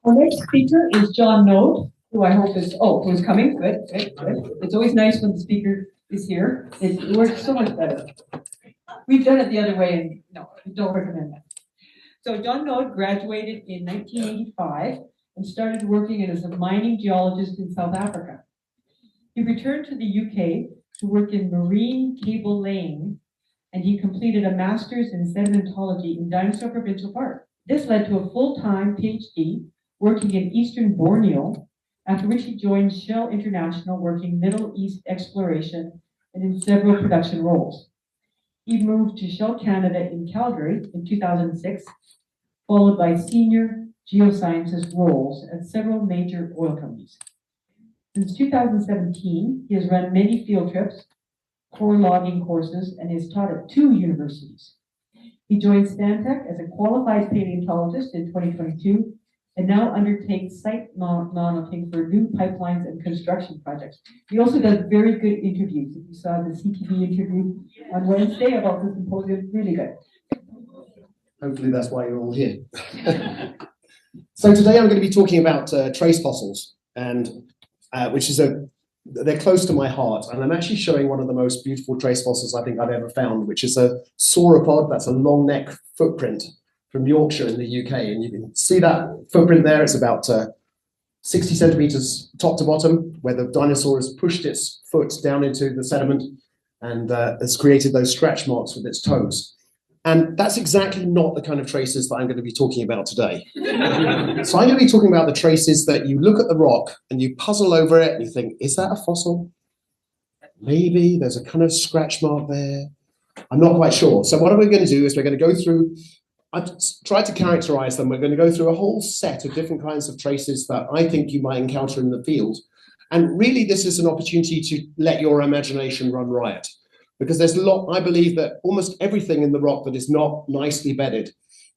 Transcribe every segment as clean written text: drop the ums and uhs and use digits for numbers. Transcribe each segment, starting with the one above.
Our next speaker is John Node, who I hope is, who's coming. Good. It's always nice when the speaker is here. It works so much better. We've done it the other way, and no, I don't recommend that. So John Node graduated in 1985 and started working as a mining geologist in South Africa. He returned to the UK to work in marine cable laying, and he completed a master's in sedimentology in Dinosaur Provincial Park. This led to a full-time PhD working in Eastern Borneo, after which he joined Shell International working Middle East exploration and in several production roles. He moved to Shell Canada in Calgary in 2006, followed by senior geosciences roles at several major oil companies. Since 2017, he has run many field trips, core logging courses, and is taught at 2 universities. He joined Stantec as a qualified paleontologist in 2022 and now undertakes site monitoring for new pipelines and construction projects. He also does very good interviews. If you saw the CTV interview on Wednesday about the symposium, really good. Hopefully that's why you're all here. So today I'm going to be talking about trace fossils, and which is they're close to my heart, and I'm actually showing one of the most beautiful trace fossils I think I've ever found, which is a sauropod. That's a long neck footprint from Yorkshire in the UK, and you can see that footprint there. It's about 60 centimeters top to bottom, where the dinosaur has pushed its foot down into the sediment and has created those scratch marks with its toes. And that's exactly not the kind of traces that I'm going to be talking about today. So I'm going to be talking about the traces that you look at the rock and you puzzle over it and you think, is that a fossil? Maybe there's a kind of scratch mark there. I'm not quite sure. So what we're going to do is we're going to go through, I've tried to characterize them. We're going to go through a whole set of different kinds of traces that I think you might encounter in the field. And really, this is an opportunity to let your imagination run riot. Because there's a lot, I believe that almost everything in the rock that is not nicely bedded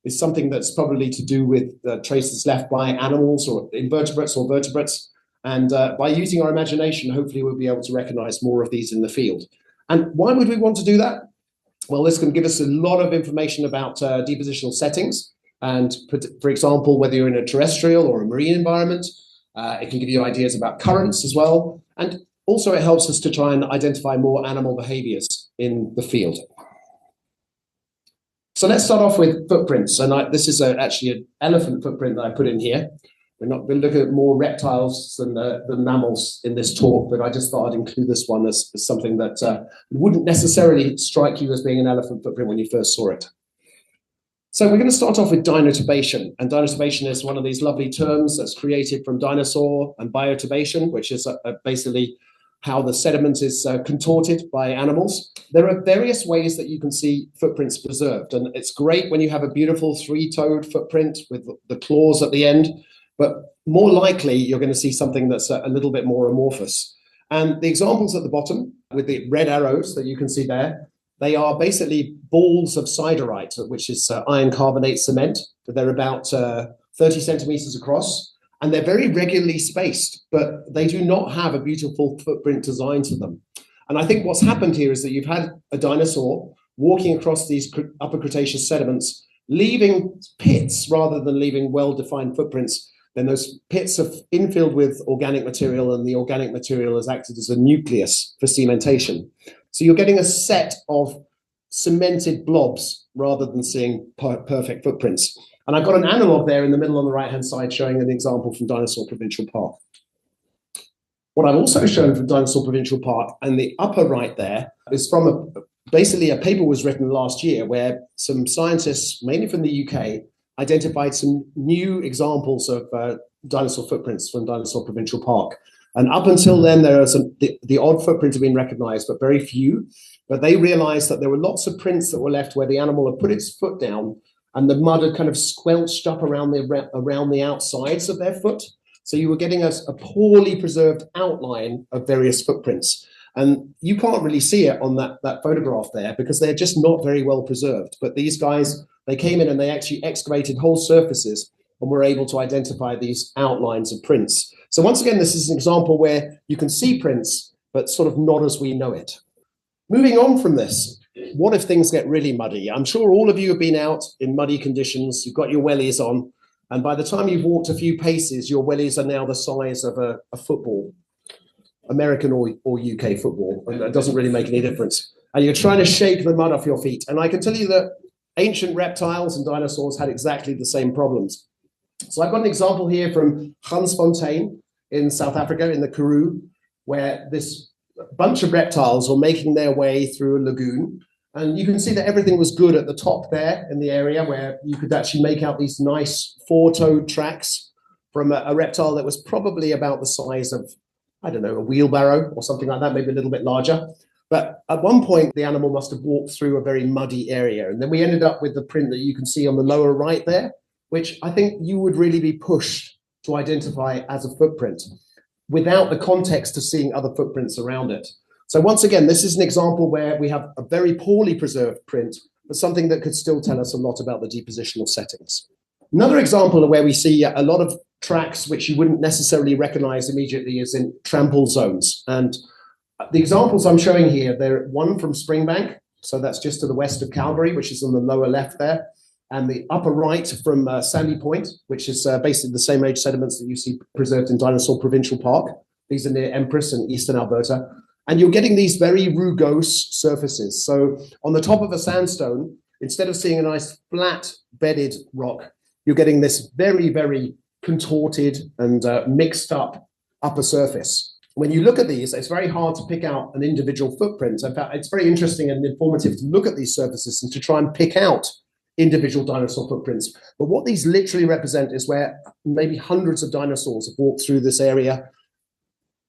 is something that's probably to do with traces left by animals or invertebrates or vertebrates. And by using our imagination, hopefully we'll be able to recognize more of these in the field. And why would we want to do that? Well, this can give us a lot of information about depositional settings. And for example, whether you're in a terrestrial or a marine environment, it can give you ideas about currents as well. And also, it helps us to try and identify more animal behaviours in the field. So let's start off with footprints. And this is actually an elephant footprint that I put in here. We're not going to look at more reptiles than mammals in this talk, but I just thought I'd include this one as something that wouldn't necessarily strike you as being an elephant footprint when you first saw it. So we're going to start off with dinoturbation. And dinoturbation is one of these lovely terms that's created from dinosaur and bioturbation, which is basically how the sediment is contorted by animals. There are various ways that you can see footprints preserved, and it's great when you have a beautiful 3-toed footprint with the claws at the end, but more likely you're going to see something that's a little bit more amorphous. And the examples at the bottom with the red arrows that you can see there, they are basically balls of siderite, which is iron carbonate cement. They're about 30 centimeters across. And they're very regularly spaced, but they do not have a beautiful footprint design to them. And I think what's happened here is that you've had a dinosaur walking across these upper Cretaceous sediments, leaving pits rather than leaving well-defined footprints. Then those pits are infilled with organic material, and the organic material has acted as a nucleus for cementation. So you're getting a set of cemented blobs rather than seeing perfect footprints. And I've got an analog there in the middle on the right-hand side showing an example from Dinosaur Provincial Park. What I've also shown from Dinosaur Provincial Park, and the upper right there, is from basically a paper was written last year where some scientists, mainly from the UK, identified some new examples of dinosaur footprints from Dinosaur Provincial Park. And up until then, there are the odd footprints have been recognized, but very few. But they realized that there were lots of prints that were left where the animal had put its foot down and the mud had kind of squelched up around the outsides of their foot. So you were getting a poorly preserved outline of various footprints. And you can't really see it on that photograph there because they're just not very well preserved. But these guys, they came in and they actually excavated whole surfaces and were able to identify these outlines of prints. So once again, this is an example where you can see prints, but sort of not as we know it. Moving on from this, what if things get really muddy? I'm sure all of you have been out in muddy conditions. You've got your wellies on, And by the time you've walked a few paces, your wellies are now the size of a football, American or UK football. And that doesn't really make any difference. And you're trying to shake the mud off your feet. And I can tell you that ancient reptiles and dinosaurs had exactly the same problems. So I've got an example here from Gansfontein in South Africa, in the Karoo, where this bunch of reptiles were making their way through a lagoon. And you can see that everything was good at the top there in the area where you could actually make out these nice four-toed tracks from a reptile that was probably about the size of, I don't know, a wheelbarrow or something like that, maybe a little bit larger. But at one point, the animal must have walked through a very muddy area. And then we ended up with the print that you can see on the lower right there, which I think you would really be pushed to identify as a footprint without the context of seeing other footprints around it. So once again, this is an example where we have a very poorly preserved print, but something that could still tell us a lot about the depositional settings. Another example of where we see a lot of tracks which you wouldn't necessarily recognize immediately is in trample zones. And the examples I'm showing here, they're one from Springbank, so that's just to the west of Calgary, which is on the lower left there, and the upper right from Sandy Point, which is basically the same age sediments that you see preserved in Dinosaur Provincial Park. These are near Empress in eastern Alberta. And you're getting these very rugose surfaces. So on the top of a sandstone, instead of seeing a nice flat bedded rock, you're getting this very, very contorted and mixed up upper surface. When you look at these, it's very hard to pick out an individual footprint. In fact, it's very interesting and informative to look at these surfaces and to try and pick out individual dinosaur footprints. But what these literally represent is where maybe hundreds of dinosaurs have walked through this area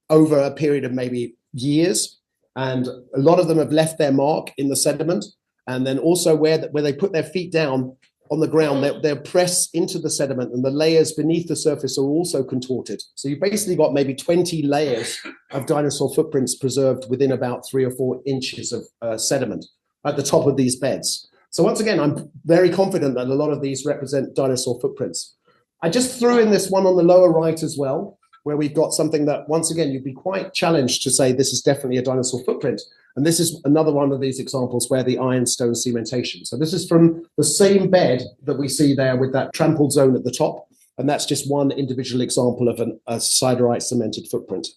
over a period of maybe years, and a lot of them have left their mark in the sediment, and then also where they put their feet down on the ground, they're pressed into the sediment, and the layers beneath the surface are also contorted. So you've basically got maybe 20 layers of dinosaur footprints preserved within about 3 or 4 inches of sediment at the top of these beds. So once again, I'm very confident that a lot of these represent dinosaur footprints. I just threw in this one on the lower right as well, where we've got something that, once again, you'd be quite challenged to say this is definitely a dinosaur footprint. And this is another one of these examples where the ironstone cementation. So this is from the same bed that we see there with that trampled zone at the top. And that's just one individual example of a siderite cemented footprint.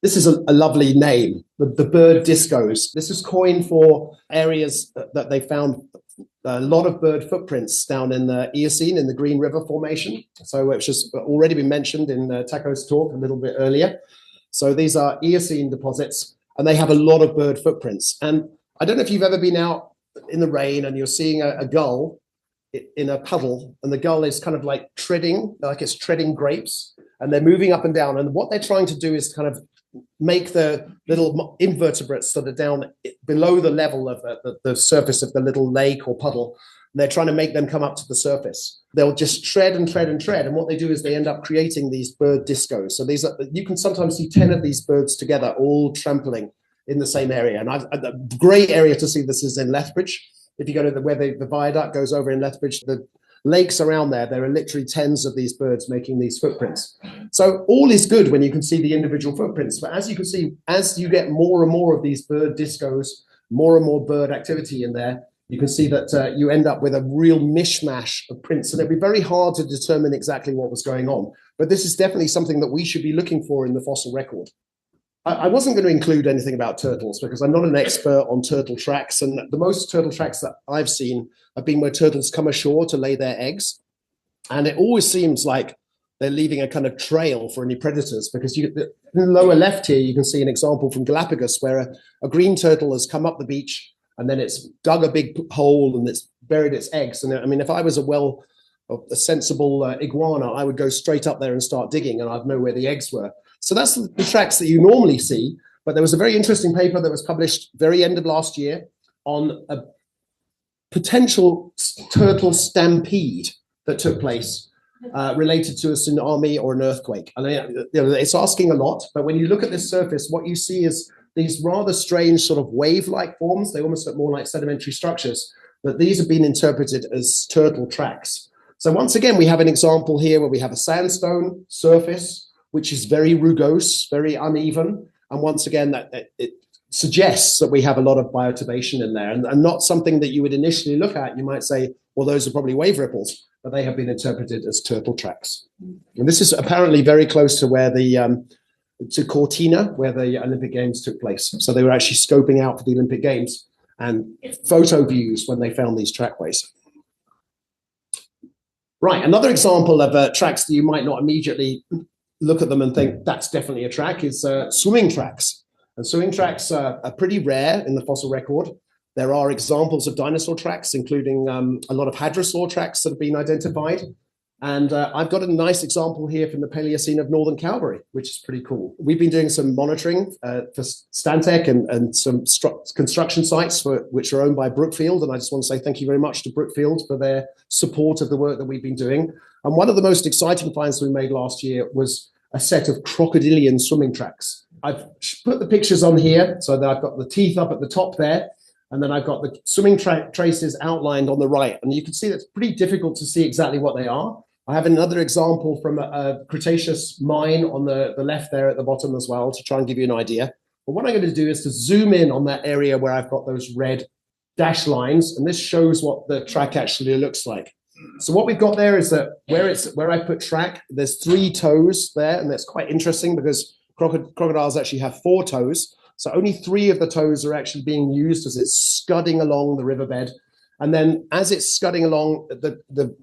This is a lovely name, the bird discos. This is coined for areas that they found a lot of bird footprints down in the Eocene, in the Green River Formation. So which has already been mentioned in Taco's talk a little bit earlier. So these are Eocene deposits, and they have a lot of bird footprints. And I don't know if you've ever been out in the rain and you're seeing a gull in a puddle, and the gull is kind of like it's treading grapes, and they're moving up and down. And what they're trying to do is kind of make the little invertebrates that are down below the level of the surface of the little lake or puddle. They're trying to make them come up to the surface. They'll just tread and tread and tread. And what they do is they end up creating these bird discos. So these you can sometimes see 10 of these birds together, all trampling in the same area. And a great area to see this is in Lethbridge. If you go to where the viaduct goes over in Lethbridge, the lakes around there are literally tens of these birds making these footprints. So all is good when you can see the individual footprints. But as you can see, as you get more and more of these bird discos, more and more bird activity in there, you can see that you end up with a real mishmash of prints. And it'd be very hard to determine exactly what was going on. But this is definitely something that we should be looking for in the fossil record. I wasn't going to include anything about turtles because I'm not an expert on turtle tracks. And the most turtle tracks that I've seen have been where turtles come ashore to lay their eggs. And it always seems like they're leaving a kind of trail for any predators, because in the lower left here, you can see an example from Galapagos where a green turtle has come up the beach and then it's dug a big hole and it's buried its eggs. And I mean, if I was a sensible iguana, I would go straight up there and start digging and I'd know where the eggs were. So that's the tracks that you normally see. But there was a very interesting paper that was published very end of last year on a potential turtle stampede that took place related to a tsunami or an earthquake. And it's asking a lot, but when you look at this surface, what you see is these rather strange sort of wave-like forms. They almost look more like sedimentary structures, but these have been interpreted as turtle tracks. So once again, we have an example here where we have a sandstone surface, which is very rugose, very uneven. And once again, suggests that we have a lot of bioturbation in there, and not something that you would initially look at. You might say, well, those are probably wave ripples, but they have been interpreted as turtle tracks. And this is apparently very close to where to Cortina, where the Olympic Games took place. So they were actually scoping out for the Olympic Games and photo views when they found these trackways. Right, another example of tracks that you might not immediately look at them and think that's definitely a track is swimming tracks. And swimming tracks are pretty rare in the fossil record. There are examples of dinosaur tracks, including a lot of hadrosaur tracks that have been identified. And I've got a nice example here from the Paleocene of Northern Calgary, which is pretty cool. We've been doing some monitoring for Stantec and some construction sites which are owned by Brookfield. And I just want to say thank you very much to Brookfield for their support of the work that we've been doing. And one of the most exciting finds we made last year was a set of crocodilian swimming tracks. I've put the pictures on here so that I've got the teeth up at the top there. And then I've got the swimming traces outlined on the right. And you can see that's pretty difficult to see exactly what they are. I have another example from a Cretaceous mine on the left there at the bottom as well to try and give you an idea. But what I'm going to do is to zoom in on that area where I've got those red dashed lines, and this shows what the track actually looks like. So what we've got there is that where I put track, there's 3 toes there, and that's quite interesting because crocodiles actually have 4 toes. So only 3 of the toes are actually being used as it's scudding along the riverbed. And then as it's scudding along, the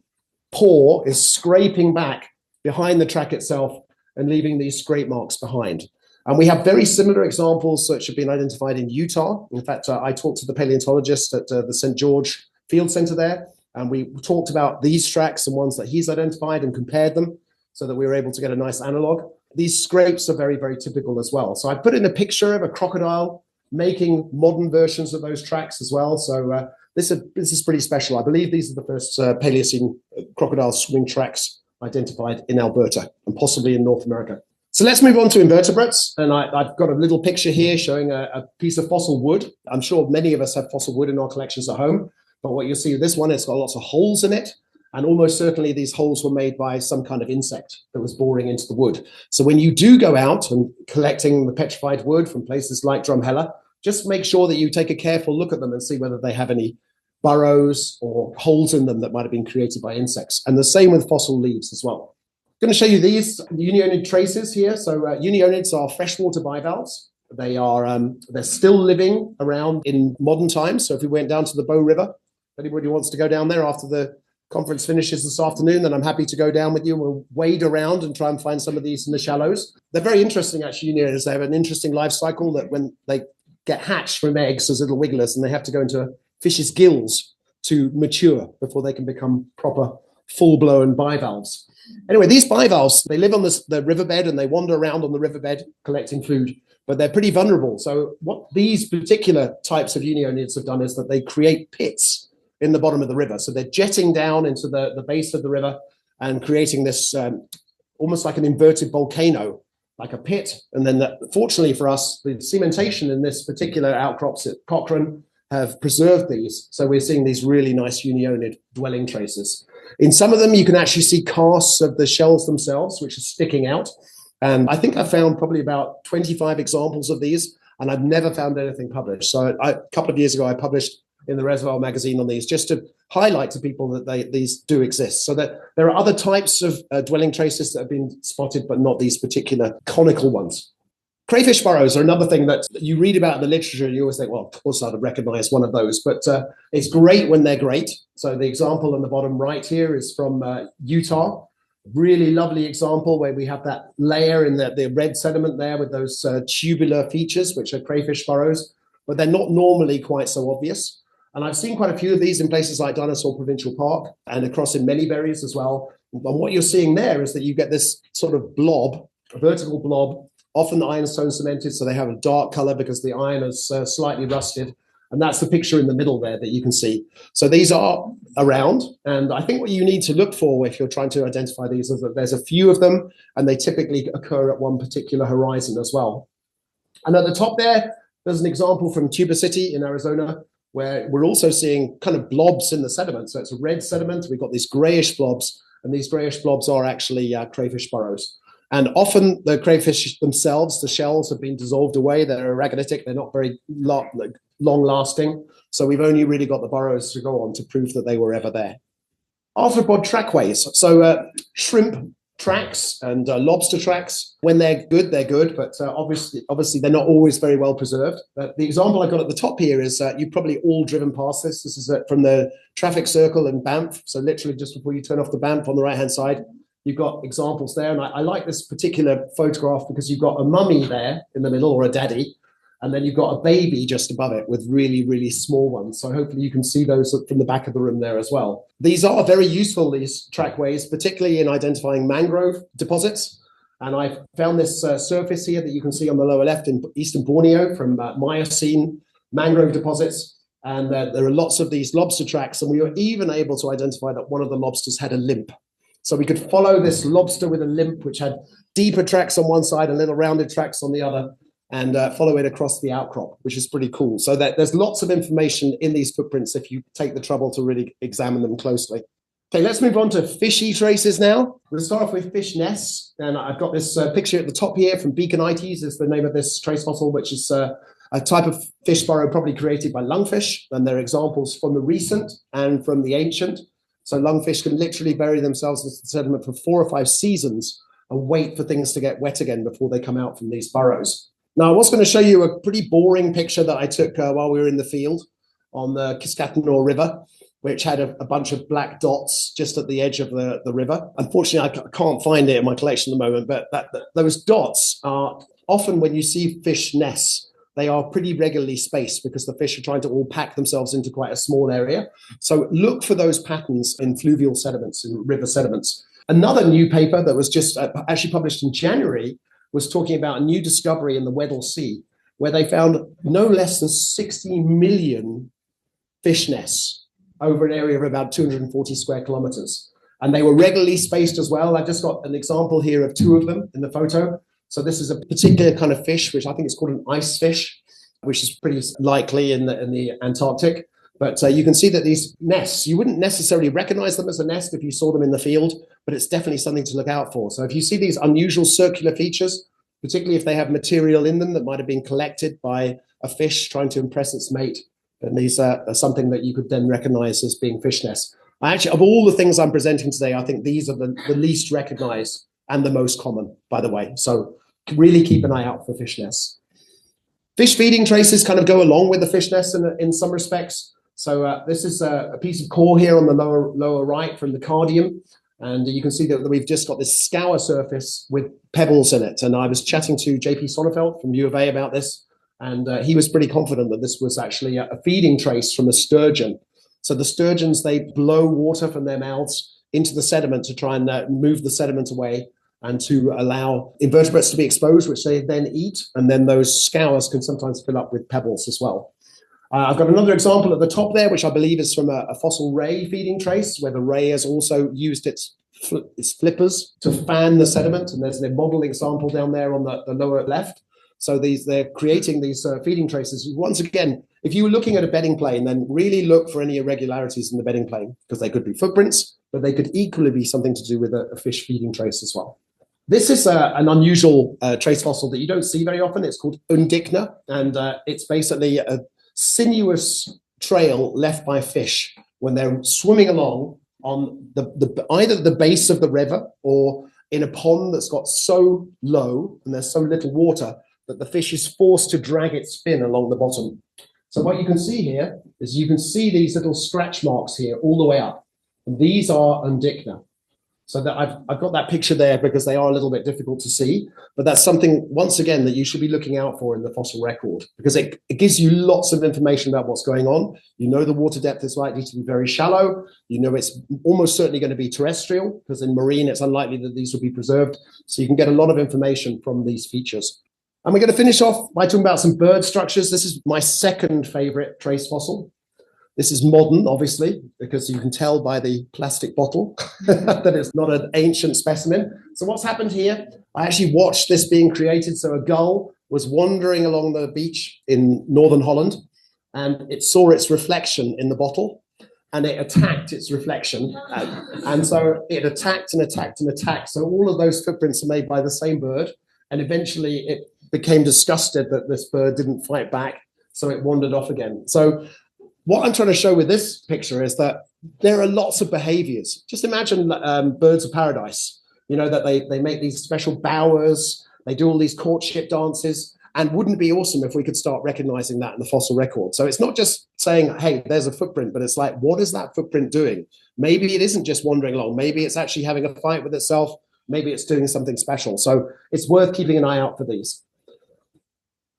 paw is scraping back behind the track itself and leaving these scrape marks behind. And we have very similar examples which have been identified in Utah. In fact, I talked to the paleontologist at the St. George Field Center there, and we talked about these tracks and ones that he's identified and compared them so that we were able to get a nice analog. These scrapes are very, very typical as well. So I put in a picture of a crocodile making modern versions of those tracks as well. So this is pretty special. I believe these are the first Paleocene crocodile swimming tracks identified in Alberta and possibly in North America. So let's move on to invertebrates. And I've got a little picture here showing a piece of fossil wood. I'm sure many of us have fossil wood in our collections at home. But what you'll see with this one, it's got lots of holes in it. And almost certainly these holes were made by some kind of insect that was boring into the wood. So when you do go out and collecting the petrified wood from places like Drumheller, just make sure that you take a careful look at them and see whether they have any burrows or holes in them that might have been created by insects. And the same with fossil leaves as well. I'm going to show you these Unionid traces here. So Unionids are freshwater bivalves. They're still living around in modern times. So if we went down to the Bow River, if anybody wants to go down there after the conference finishes this afternoon, then I'm happy to go down with you. We'll wade around and try and find some of these in the shallows. They're very interesting, actually, Unionids. They have an interesting life cycle that when they get hatched from eggs as little wigglers, and they have to go into fish's gills to mature before they can become proper full-blown bivalves. Anyway, these bivalves, they live on the riverbed and they wander around on the riverbed collecting food, but they're pretty vulnerable. So what these particular types of Unionids have done is that they create pits in the bottom of the river. So they're jetting down into the base of the river and creating this almost like an inverted volcano, like a pit. And then fortunately for us, the cementation in this particular outcrops at Cochrane have preserved these. So we're seeing these really nice Unionid dwelling traces. In some of them, you can actually see casts of the shells themselves, which are sticking out. And I think I found probably about 25 examples of these, and I've never found anything published. So a couple of years ago, I published in the Reservoir magazine on these, just to highlight to people that these do exist. So that there are other types of dwelling traces that have been spotted, but not these particular conical ones. Crayfish burrows are another thing that you read about in the literature and you always think, well, of course I'd have recognized one of those, but it's great when they're great. So the example on the bottom right here is from Utah. Really lovely example where we have that layer in the red sediment there with those tubular features, which are crayfish burrows, but they're not normally quite so obvious. And I've seen quite a few of these in places like Dinosaur Provincial Park and across in Manyberries as well. And what you're seeing there is that you get this sort of blob, a vertical blob, often ironstone cemented, so they have a dark color because the iron is slightly rusted. And that's the picture in the middle there that you can see. So these are around. And I think what you need to look for if you're trying to identify these is that there's a few of them, and they typically occur at one particular horizon as well. And at the top there's an example from Tuba City in Arizona, where we're also seeing kind of blobs in the sediment. So it's a red sediment. We've got these grayish blobs, and these grayish blobs are actually crayfish burrows. And often the crayfish themselves, the shells have been dissolved away. They're aragonite, they're not very long lasting. So we've only really got the burrows to go on to prove that they were ever there. Arthropod trackways. So shrimp tracks and lobster tracks, when they're good, but obviously they're not always very well preserved. The example I've got at the top here is you've probably all driven past this. This is from the traffic circle in Banff. So literally just before you turn off the Banff on the right-hand side, you've got examples there. And I like this particular photograph because you've got a mummy there in the middle, or a daddy, and then you've got a baby just above it with really, really small ones. So hopefully you can see those from the back of the room there as well. These are very useful, these trackways, particularly in identifying mangrove deposits. And I found this surface here that you can see on the lower left in eastern Borneo from Miocene mangrove deposits. And there are lots of these lobster tracks. And we were even able to identify that one of the lobsters had a limp. So we could follow this lobster with a limp, which had deeper tracks on one side and little rounded tracks on the other, and follow it across the outcrop, which is pretty cool. So that there's lots of information in these footprints if you take the trouble to really examine them closely. Okay, let's move on to fishy traces now. We'll start off with fish nests. And I've got this picture at the top here from Beaconites is the name of this trace fossil, which is a type of fish burrow probably created by lungfish. And there are examples from the recent and from the ancient. So lungfish can literally bury themselves in the sediment for 4 or 5 seasons and wait for things to get wet again before they come out from these burrows. Now, I was going to show you a pretty boring picture that I took while we were in the field on the Kiscatanor River, which had a bunch of black dots just at the edge of the river. Unfortunately, I can't find it in my collection at the moment, but those dots are often, when you see fish nests, they are pretty regularly spaced because the fish are trying to all pack themselves into quite a small area. So look for those patterns in fluvial sediments, in river sediments. Another new paper that was just actually published in January was talking about a new discovery in the Weddell Sea, where they found no less than 60 million fish nests over an area of about 240 square kilometers. And they were regularly spaced as well. I've just got an example here of 2 of them in the photo. So this is a particular kind of fish, which I think is called an ice fish, which is pretty likely in the Antarctic. But you can see that these nests, you wouldn't necessarily recognize them as a nest if you saw them in the field, but it's definitely something to look out for. So if you see these unusual circular features, particularly if they have material in them that might have been collected by a fish trying to impress its mate, then these are something that you could then recognize as being fish nests. Actually, of all the things I'm presenting today, I think these are the least recognized and the most common, by the way. So really keep an eye out for fish nests. Fish feeding traces kind of go along with the fish nests in some respects. So this is a piece of core here on the lower right from the Cardium. And you can see that we've just got this scour surface with pebbles in it. And I was chatting to JP Sonnefeld from U of A about this. And he was pretty confident that this was actually a feeding trace from a sturgeon. So the sturgeons, they blow water from their mouths into the sediment to try and move the sediment away and to allow invertebrates to be exposed, which they then eat. And then those scours can sometimes fill up with pebbles as well. I've got another example at the top there, which I believe is from a fossil ray feeding trace, where the ray has also used its flippers to fan the sediment. And there's a model example down there on the lower left. So they're creating these feeding traces. Once again, if you were looking at a bedding plane, then really look for any irregularities in the bedding plane, because they could be footprints, but they could equally be something to do with a fish feeding trace as well. This is an unusual trace fossil that you don't see very often. It's called Undichna, and it's basically a sinuous trail left by fish when they're swimming along on either the base of the river or in a pond that's got so low and there's so little water that the fish is forced to drag its fin along the bottom. So what you can see here is you can see these little scratch marks here all the way up. And these are Undichna. So that I've got that picture there because they are a little bit difficult to see, but that's something, once again, that you should be looking out for in the fossil record, because it gives you lots of information about what's going on. You know the water depth is likely to be very shallow. You know it's almost certainly going to be terrestrial, because in marine it's unlikely that these will be preserved. So you can get a lot of information from these features. And we're going to finish off by talking about some bird structures. This is my second favorite trace fossil. This is modern, obviously, because you can tell by the plastic bottle that it's not an ancient specimen. So what's happened here? I actually watched this being created. So a gull was wandering along the beach in northern Holland, and it saw its reflection in the bottle. and it attacked its reflection. And so it attacked and attacked and attacked. So all of those footprints are made by the same bird. And eventually it became disgusted that this bird didn't fight back. So it wandered off again. So what I'm trying to show with this picture is that there are lots of behaviors. Just imagine birds of paradise, you know, that they make these special bowers, they do all these courtship dances. And wouldn't it be awesome if we could start recognizing that in the fossil record? So it's not just saying, hey, there's a footprint, but it's like, what is that footprint doing? Maybe it isn't just wandering along. Maybe it's actually having a fight with itself. Maybe it's doing something special. So it's worth keeping an eye out for these.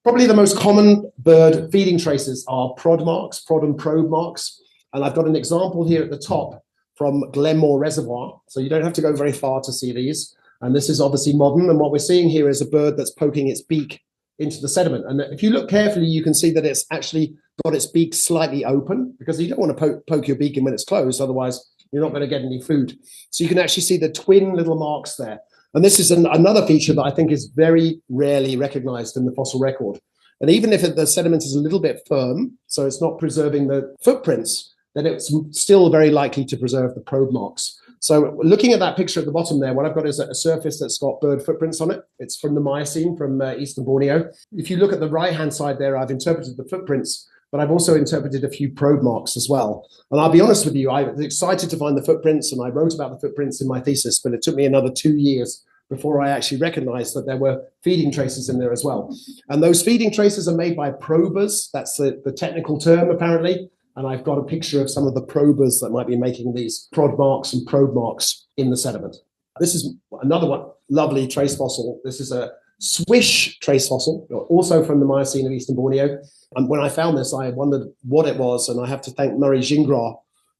Probably the most common bird feeding traces are prod marks, prod and probe marks. And I've got an example here at the top from Glenmore Reservoir. So you don't have to go very far to see these. And this is obviously modern. And what we're seeing here is a bird that's poking its beak into the sediment. And if you look carefully, you can see that it's actually got its beak slightly open, because you don't want to poke your beak in when it's closed, otherwise you're not going to get any food. So you can actually see the twin little marks there. And this is another feature that I think is very rarely recognized in the fossil record. And even if the sediment is a little bit firm, so it's not preserving the footprints, then it's still very likely to preserve the probe marks. So looking at that picture at the bottom there, what I've got is a surface that's got bird footprints on it. It's from the Miocene, from eastern Borneo. If you look at the right-hand side there, I've interpreted the footprints, but I've also interpreted a few probe marks as well. And I'll be honest with you, I was excited to find the footprints, and I wrote about the footprints in my thesis, but it took me another 2 years before I actually recognized that there were feeding traces in there as well. And those feeding traces are made by probers. That's the technical term, apparently. And I've got a picture of some of the probers that might be making these prod marks and probe marks in the sediment. This is another one, lovely trace fossil. This is a Swish trace fossil, also from the Miocene of eastern Borneo. And when I found this, I wondered what it was. And I have to thank Murray Gingras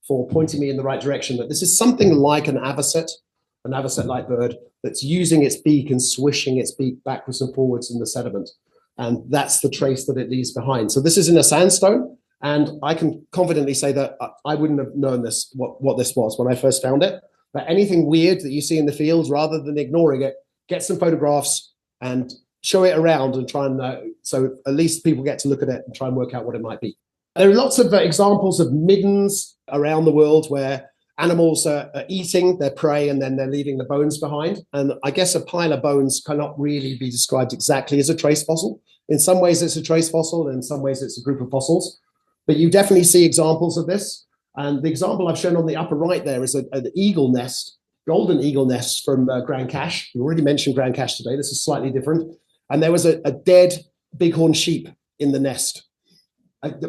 for pointing me in the right direction, that this is something like an avocet-like bird that's using its beak and swishing its beak backwards and forwards in the sediment. And that's the trace that it leaves behind. So this is in a sandstone. And I can confidently say that I wouldn't have known this, what this was when I first found it. But anything weird that you see in the fields, rather than ignoring it, get some photographs and show it around and try and, so at least people get to look at it and try and work out what it might be. There are lots of examples of middens around the world where animals are eating their prey and then they're leaving the bones behind. And I guess a pile of bones cannot really be described exactly as a trace fossil. In some ways it's a trace fossil, and in some ways it's a group of fossils. But you definitely see examples of this. And the example I've shown on the upper right there is an eagle nest, golden eagle nest from Grand Cache. We already mentioned Grand Cache today. This is slightly different. And there was a dead bighorn sheep in the nest.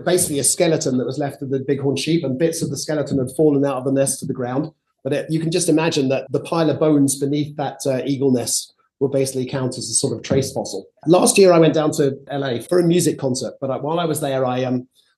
Basically a skeleton that was left of the bighorn sheep, and bits of the skeleton had fallen out of the nest to the ground. But you can just imagine that the pile of bones beneath that eagle nest will basically count as a sort of trace fossil. Last year I went down to LA for a music concert, but while I was there, I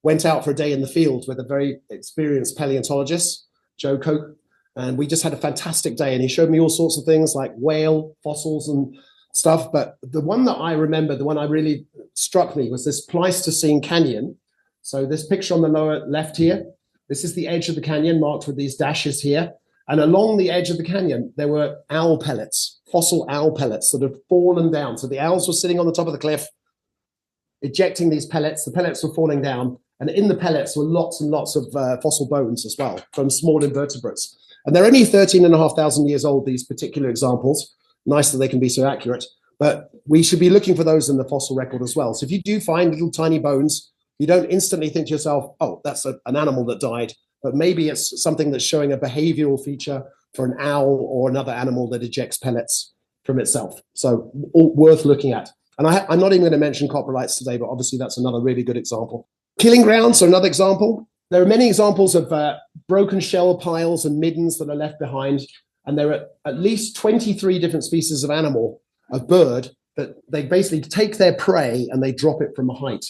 went out for a day in the field with a very experienced paleontologist, Joe Coke, and we just had a fantastic day. And he showed me all sorts of things like whale fossils and stuff. But the one that I remember, the one I really struck me, was this Pleistocene canyon. So this picture on the lower left here, this is the edge of the canyon marked with these dashes here. And along the edge of the canyon, there were owl pellets, fossil owl pellets that had fallen down. So the owls were sitting on the top of the cliff, ejecting these pellets. The pellets were falling down. And in the pellets were lots and lots of fossil bones as well from small invertebrates. And they're only 13,500 years old, these particular examples. Nice that they can be so accurate. But we should be looking for those in the fossil record as well. So if you do find little tiny bones, you don't instantly think to yourself, oh, that's an animal that died. But maybe it's something that's showing a behavioral feature for an owl or another animal that ejects pellets from itself. So all worth looking at. And I'm not even going to mention coprolites today, but obviously that's another really good example. Killing grounds are another example. There are many examples of broken shell piles and middens that are left behind. And there are at least 23 different species of animal, of bird, that they basically take their prey and they drop it from a height.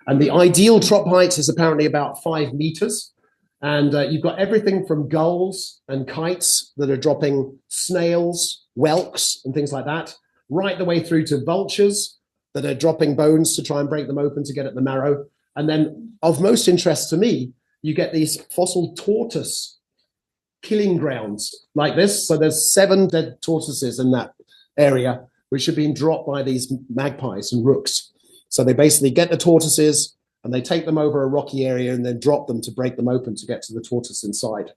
And the ideal drop height is apparently about 5 meters. And you've got everything from gulls and kites that are dropping snails, whelks, and things like that, right the way through to vultures that are dropping bones to try and break them open to get at the marrow. And then of most interest to me, you get these fossil tortoise killing grounds like this. So there's 7 dead tortoises in that area, which have been dropped by these magpies and rooks. So they basically get the tortoises, and they take them over a rocky area and then drop them to break them open to get to the tortoise inside.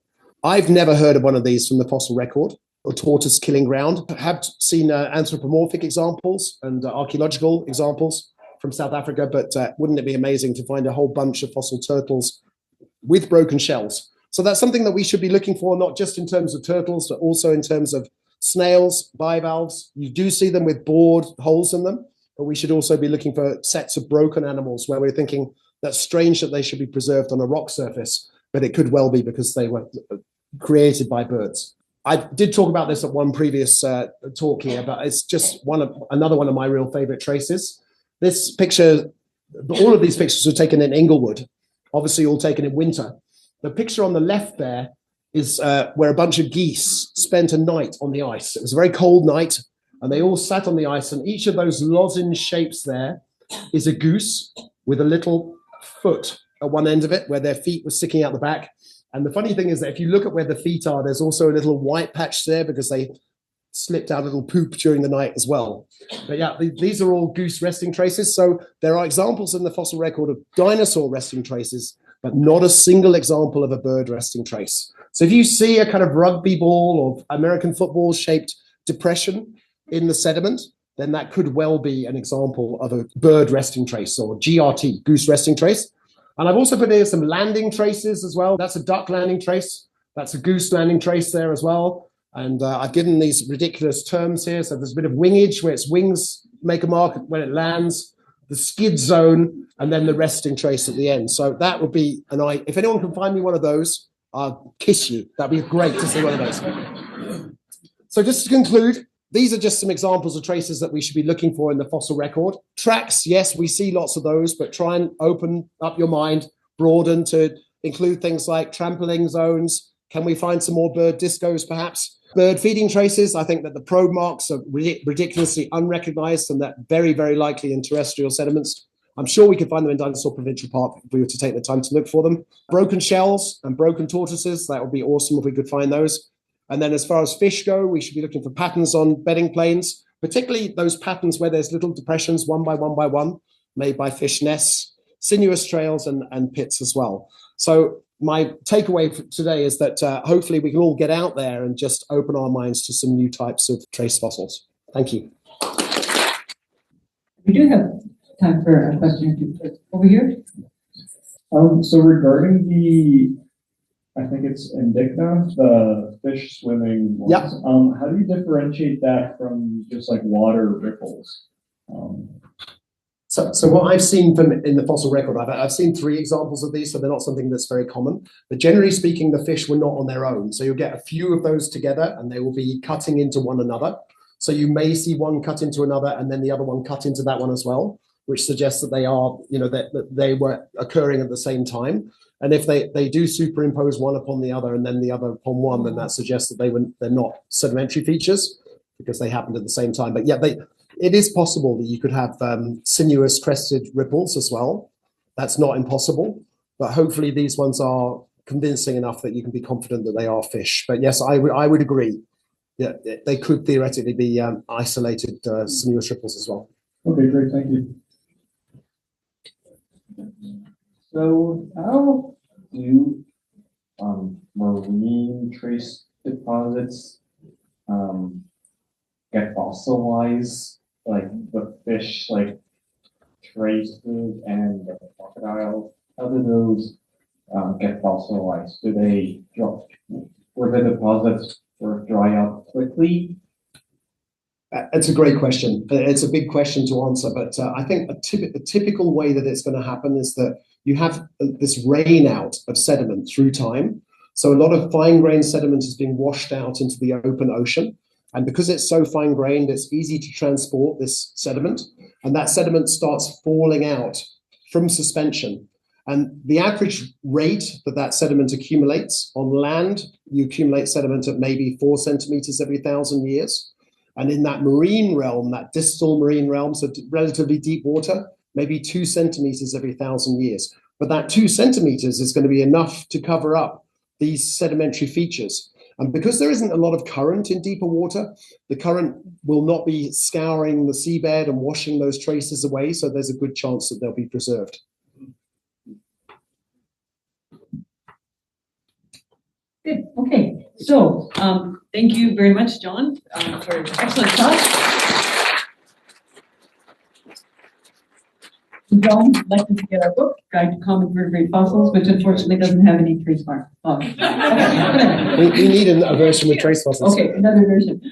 I've never heard of one of these from the fossil record, or tortoise killing ground. I have seen anthropomorphic examples and archaeological examples from South Africa, but wouldn't it be amazing to find a whole bunch of fossil turtles with broken shells? So that's something that we should be looking for, not just in terms of turtles, but also in terms of snails, bivalves. You do see them with bored holes in them, but we should also be looking for sets of broken animals where we're thinking that's strange that they should be preserved on a rock surface, but it could well be because they were created by birds. I did talk about this at one previous talk here, but it's just another one of my real favorite traces. This picture, all of these pictures were taken in Inglewood, obviously all taken in winter. The picture on the left there is where a bunch of geese spent a night on the ice. It was a very cold night, and they all sat on the ice, and each of those lozenge shapes there is a goose with a little foot at one end of it, where their feet were sticking out the back. And the funny thing is that if you look at where the feet are, there's also a little white patch there because they slipped out a little poop during the night as well. But yeah, these are all goose resting traces. So there are examples in the fossil record of dinosaur resting traces, but not a single example of a bird resting trace. So if you see a kind of rugby ball or American football shaped depression in the sediment, then that could well be an example of a bird resting trace, or GRT, goose resting trace. And I've also put in some landing traces as well. That's a duck landing trace. That's a goose landing trace there as well. And I've given these ridiculous terms here. So there's a bit of wingage, where its wings make a mark when it lands, the skid zone, and then the resting trace at the end. So that would be if anyone can find me one of those, I'll kiss you. That'd be great to see one of those. So just to conclude, these are just some examples of traces that we should be looking for in the fossil record. Tracks, yes, we see lots of those, but try and open up your mind, broaden to include things like trampling zones. Can we find some more bird discos, perhaps? Bird feeding traces, I think that the probe marks are ridiculously unrecognized, and that very, very likely in terrestrial sediments. I'm sure we could find them in Dinosaur Provincial Park if we were to take the time to look for them. Broken shells and broken tortoises, that would be awesome if we could find those. And then as far as fish go, we should be looking for patterns on bedding planes, particularly those patterns where there's little depressions one by one, made by fish nests, sinuous trails and pits as well. So my takeaway for today is that hopefully we can all get out there and just open our minds to some new types of trace fossils. Thank you. We do have time for a question over here. So regarding I think it's Undichna, the fish swimming ones. Yep. How do you differentiate that from just like water ripples? So what I've seen in the fossil record, I've seen 3 examples of these, so they're not something that's very common. But generally speaking, the fish were not on their own. So you'll get a few of those together, and they will be cutting into one another. So you may see one cut into another, and then the other one cut into that one as well, which suggests that they are, that they were occurring at the same time. And if they do superimpose one upon the other and then the other upon one, then that suggests that they're not sedimentary features because they happened at the same time. But yeah, it is possible that you could have sinuous crested ripples as well. That's not impossible, but hopefully these ones are convincing enough that you can be confident that they are fish. But yes, I would agree. Yeah, they could theoretically be isolated sinuous ripples as well. Okay, great, thank you. So how do marine trace deposits get fossilized, like the fish, like traces and the crocodile? How do those get fossilized? Do they drop, or the deposits dry up quickly? It's a great question. It's a big question to answer, but I think a typical way that it's going to happen is that you have this rain out of sediment through time. So a lot of fine-grained sediment is being washed out into the open ocean. And because it's so fine-grained, it's easy to transport this sediment. And that sediment starts falling out from suspension. And the average rate that sediment accumulates on land, you accumulate sediment at maybe 4 centimeters every 1,000 years. And in that marine realm, that distal marine realm, so relatively deep water, maybe 2 centimeters every 1,000 years. But that 2 centimeters is going to be enough to cover up these sedimentary features. And because there isn't a lot of current in deeper water, the current will not be scouring the seabed and washing those traces away. So there's a good chance that they'll be preserved. Good, okay. So, thank you very much, John, for excellent talk. John, I'd like to get our book, Guide to Common Vertebrate Fossils, which unfortunately doesn't have any trace mark. We need a version with trace fossils. Okay, another version.